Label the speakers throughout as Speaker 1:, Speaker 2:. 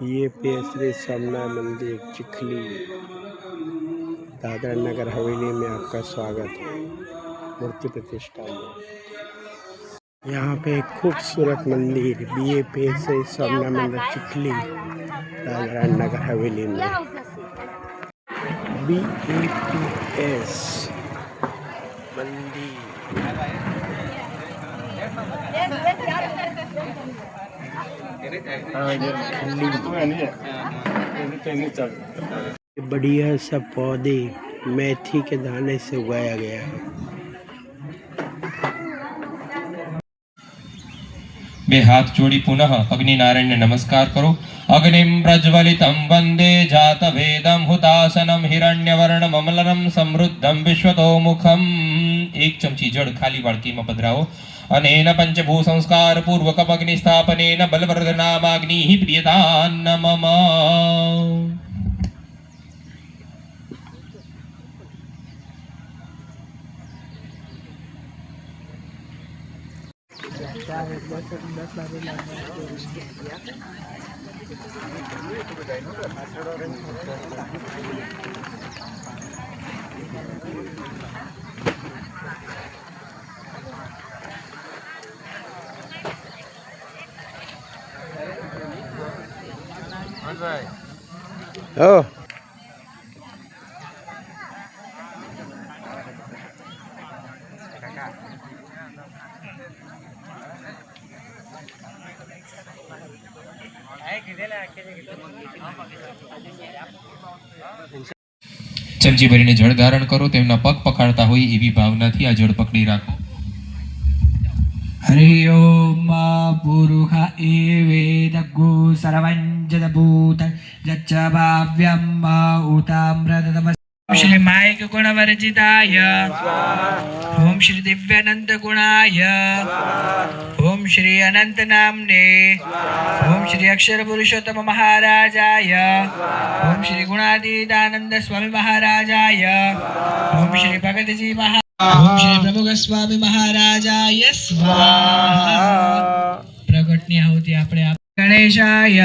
Speaker 1: ये पे श्री सोमनाथ मंदिर चिखली दादरा नगर हवेली में आपका स्वागत है। मूर्ति प्रतिष्ठा में यहाँ पे एक खूबसूरत मंदिर BAP श्री सोमनाथ मंदिर चिखली दादरा नगर हवेली में BAPS मंदिर बढ़िया सा पौधे मेथी के दाने से उगाया गया है।
Speaker 2: बे हाथ जोड़ी पुनः अग्नि नारायण ने नमस्कार करो। अग्निम प्रज्वलितं वंदे जात वेदम हुतासनम हिरण्यवर्णम अमलरम समृद्धम विश्वतोमुखम। एक चमची जड़ खाली वाड़की में पधराओ। अनेन पंचभू संस्कार पूर्वक अग्नि स्थापनेन बलवर्धनामाग्नि प्रियतान्न मम।
Speaker 1: Oh.
Speaker 2: चमची भरीने जળ ધારણ કરો। તેમના પગ પકડતા હોય એવી ભાવનાથી આ જળ પકડી રાખો।
Speaker 3: हरि ओम पुरुष एवेदग्गु सर्वं जदभूत यच्च भाव्यं उताम्रतमः। श्री मायक गुणवर्जिताय ओम श्री दिव्यानंद गुणाय ओम श्री अनंत नामने ओम श्री अक्षर पुरुषोत्तम महाराजाय ओम श्री गुणातीतानंद स्वामी महाराजाय ओम श्री भगत जी महा ओम श्री प्रमुख स्वामी महाराजाय स्वाहा। प्रगटनी आहुति આપણે गणेशाय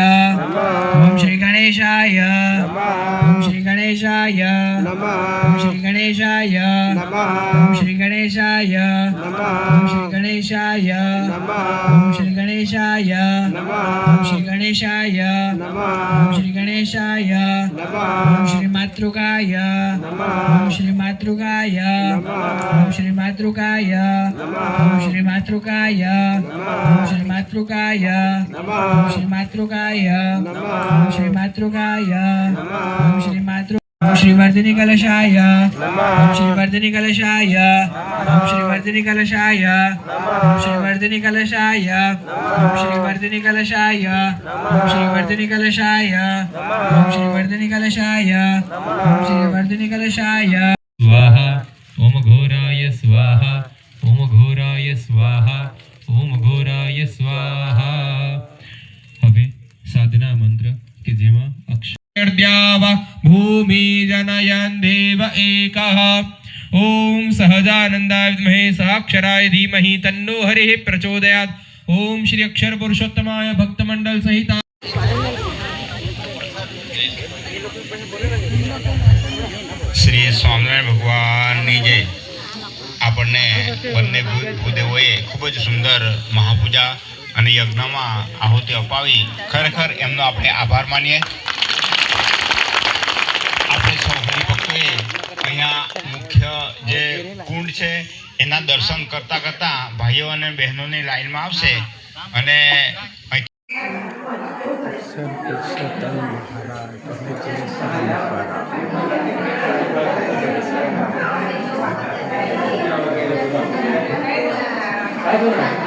Speaker 3: ओम श्री गणेशाय ओम श्री गणेशाय ओम श्री गणेशाय ओम श्री गणेशाय ओम श्री गणेशाय ओम श्री गणेशाय ओम श्री गणेशाय ओम श्री गणेशाय ओम श्री मातृकाय ओम श्री मातृकाय ओम श्री मातृकाय ओम श्री मातृकाय ओम श्री मातृकाय ओम श्री मातृकाय ओम श्री मातृकाय ओम श्री मातृ ओम श्री वर्धिनी कलशाय ओम श्री वर्धिनी कलशाय ओम श्री वर्धिनी कलशाय ओम श्री वर्धिनी कलशाय ओम श्री वर्धिनी कलशाय ओम श्री वर्धिनी कलशाय ओम श्री वर्धिनी कलशाय ओम श्री वर्धिनी कलशाय।
Speaker 2: स्वाहा ओम घोराय स्वाहा ओम घोराय स्वाहा ओम घोराय स्वाहा। હવે સાધના મંત્ર કે જેમાં अक्षर द्याव भूमि जनयन् देव एकः ओम सहजानंदाय विद्महे साक्षराय धीमहि तन्नो हरिः प्रचोदयात्। ओम श्री अक्षर पुरुषोत्तमाय भक्तमंडल सहित
Speaker 4: श्री स्वामिनारायण भगवाननी जय। આપણને બંને ભૂદેવોએ ખૂબ જ સુંદર મહાપૂજા અને યજ્ઞમાં આહુતિ અપાવી ખરેખર એમનો આપણે આભાર માનીએ। આપણે સૌ હરિભક્તોએ અહીંયા મુખ્ય જે કુંડ છે એના દર્શન કરતા કરતા ભાઈઓ અને બહેનોની લાઈનમાં આવશે અને
Speaker 1: I don't know.